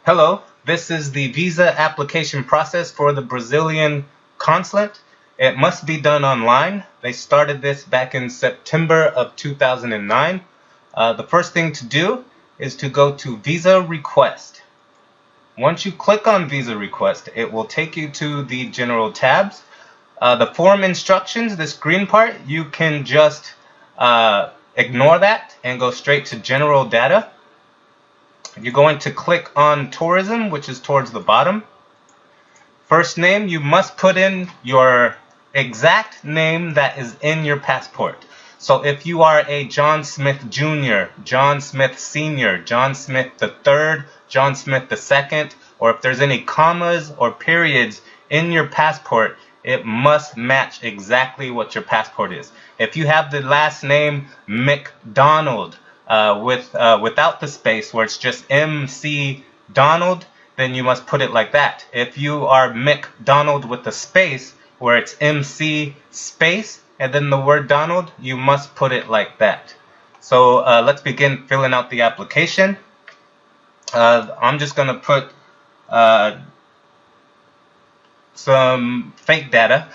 Hello, this is the visa application process for the Brazilian consulate. It must be done online. They started this back in September of 2009. The first thing to do is to go to Visa Request. Once you click on Visa Request, it will take you to the general tabs. The form instructions, this green part, you can just ignore that and go straight to general data. You're going to click on tourism, which is towards the bottom. First name, you must put in your exact name that is in your passport. So if you are a John Smith Jr., John Smith Sr., John Smith III, John Smith II, or if there's any commas or periods in your passport, it must match exactly what your passport is. If you have the last name McDonald, without the space, where it's just MC Donald, then you must put it like that. If you are McDonald with the space, where it's MC space and then the word Donald, you must put it like that. So let's begin filling out the application. I'm just going to put some fake data.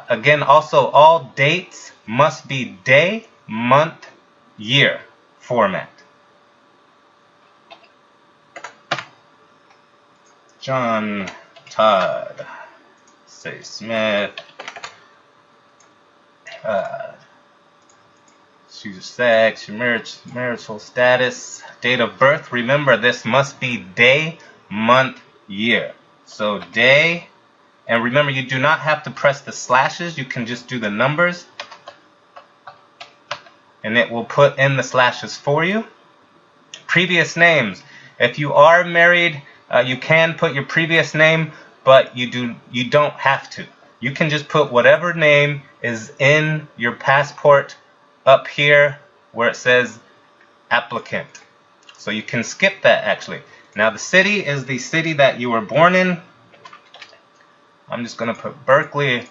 Again, also all dates must be day, month, year format. John Todd say Smith, choose sex, marital status, date of birth. Remember, this must be day, month, year. So day, and remember, you do not have to press the slashes. You can just do the numbers, and it will put in the slashes for you. Previous names. If you are married, you can put your previous name, but you don't have to. You can just put whatever name is in your passport up here where it says applicant. So you can skip that actually. Now the city is the city that you were born in. I'm just going to put Berkeley,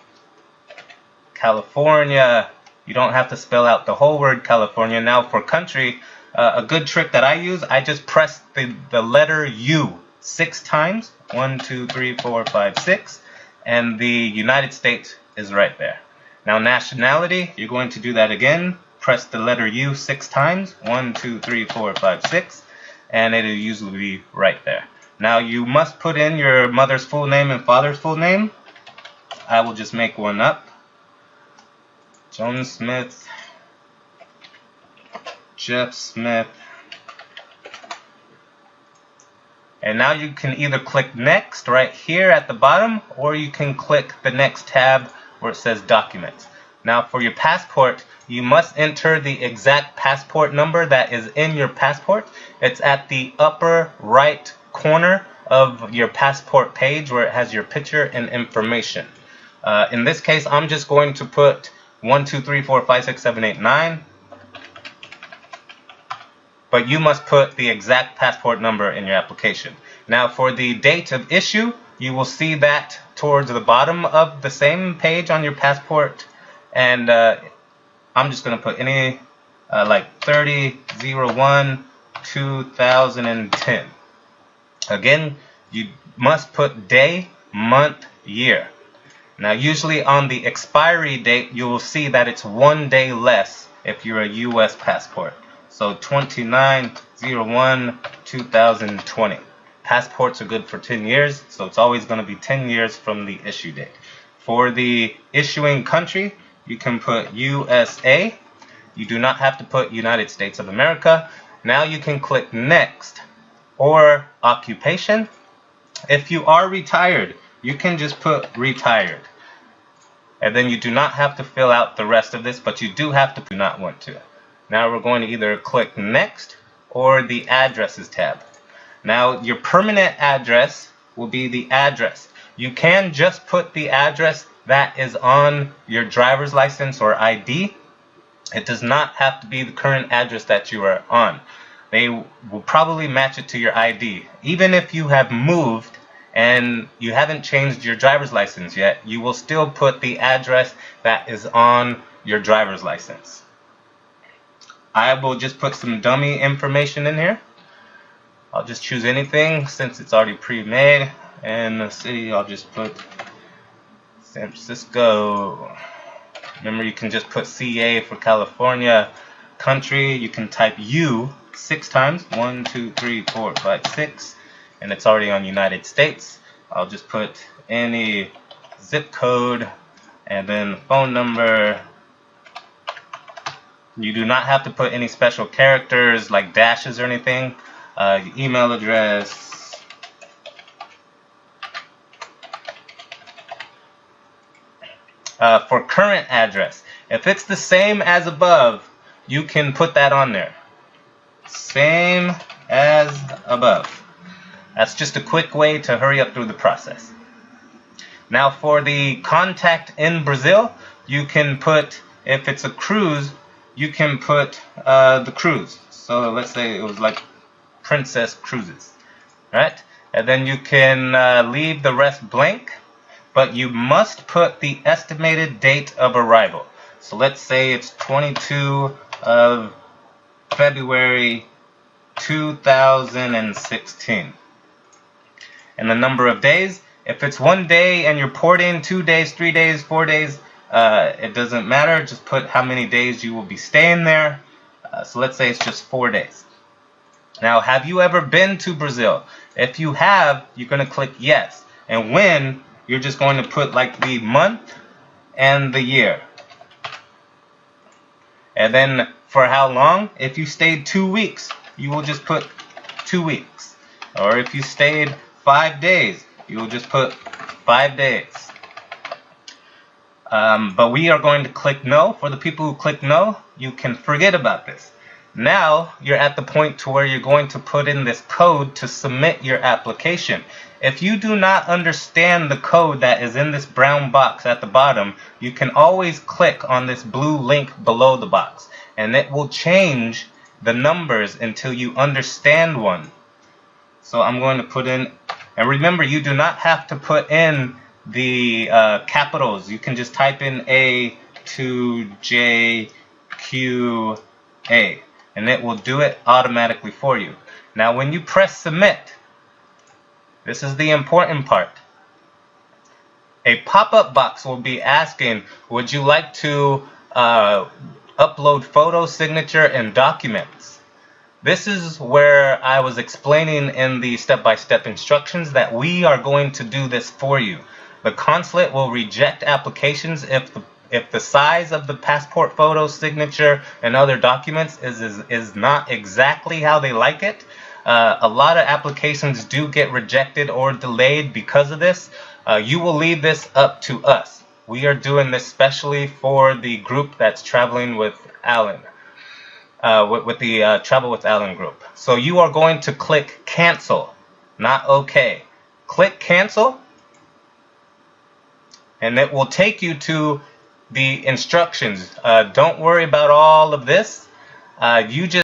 California. You don't have to spell out the whole word California. Now for country, a good trick that I use, I just press the letter U 6 times. 1, 2, 3, 4, 5, 6. And the United States is right there. Now nationality, you're going to do that again. Press the letter U 6 times. 1, 2, 3, 4, 5, 6. And it'll usually be right there. Now you must put in your mother's full name and father's full name. I will just make one up. John Smith, Jeff Smith. And now you can either click next right here at the bottom, or you can click the next tab where it says documents. Now for your passport, you must enter the exact passport number that is in your passport. It's at the upper right corner of your passport page where it has your picture and information. In this case, I'm just going to put 1, 2, 3, 4, 5, 6, 7, 8, 9. But you must put the exact passport number in your application. Now for the date of issue, you will see that towards the bottom of the same page on your passport. And I'm just going to put any like 30/01/2010. Again, you must put day, month, year. Now usually on the expiry date, you will see that it's 1 day less if you're a US passport. So 29/01/2020. Passports are good for 10 years, so it's always going to be 10 years from the issue date. For the issuing country, you can put USA. You do not have to put United States of America. Now you can click next, or occupation. If you are retired, you can just put retired. And then you do not have to fill out the rest of this, but you do have to do not want to. Now we're going to either click next or the addresses tab. Now your permanent address will be the address. You can just put the address that is on your driver's license or ID. It does not have to be the current address that you are on. They will probably match it to your ID. Even if you have moved and you haven't changed your driver's license yet, you will still put the address that is on your driver's license. I will just put some dummy information in here. I'll just choose anything since it's already pre-made. And the city, I'll just put San Francisco. Remember, you can just put CA for California. Country, you can type U 6 times. 1, 2, 3, 4, 5, 6. And it's already on United States. I'll just put any zip code and then phone number. You do not have to put any special characters like dashes or anything. Email address. For current address, if it's the same as above, you can put that on there. Same as above. That's just a quick way to hurry up through the process. Now for the contact in Brazil, you can put, if it's a cruise, you can put the cruise. So let's say it was like Princess Cruises, right? And then you can leave the rest blank, but you must put the estimated date of arrival. So let's say it's 22 of February 2016. And the number of days, if it's 1 day and you're porting 2 days, 3 days, 4 days, it doesn't matter. Just put how many days you will be staying there. So let's say it's just 4 days. Now, have you ever been to Brazil? If you have, you're going to click yes. And when, you're just going to put like the month and the year. And then for how long? If you stayed 2 weeks, you will just put 2 weeks. Or if you stayed 5 days, you will just put 5 days. But we are going to click no. For the people who click no, you can forget about this. Now you're at the point to where you're going to put in this code to submit your application. If you do not understand the code that is in this brown box at the bottom, you can always click on this blue link below the box, and it will change the numbers until you understand one. So I'm going to put in, and remember, you do not have to put in the capitals. You can just type in A to J Q A, and it will do it automatically for you. Now when you press submit, this is the important part. A pop-up box will be asking, would you like to upload photo, signature, and documents? This is where I was explaining in the step-by-step instructions that we are going to do this for you. The consulate will reject applications if the size of the passport photo, signature, and other documents is not exactly how they like it. A lot of applications do get rejected or delayed because of this. You will leave this up to us. We are doing this specially for the group that's traveling with Alan, with the Travel with Alan group. So you are going to click cancel, not OK. Click cancel, and it will take you to the instructions. Don't worry about all of this. You just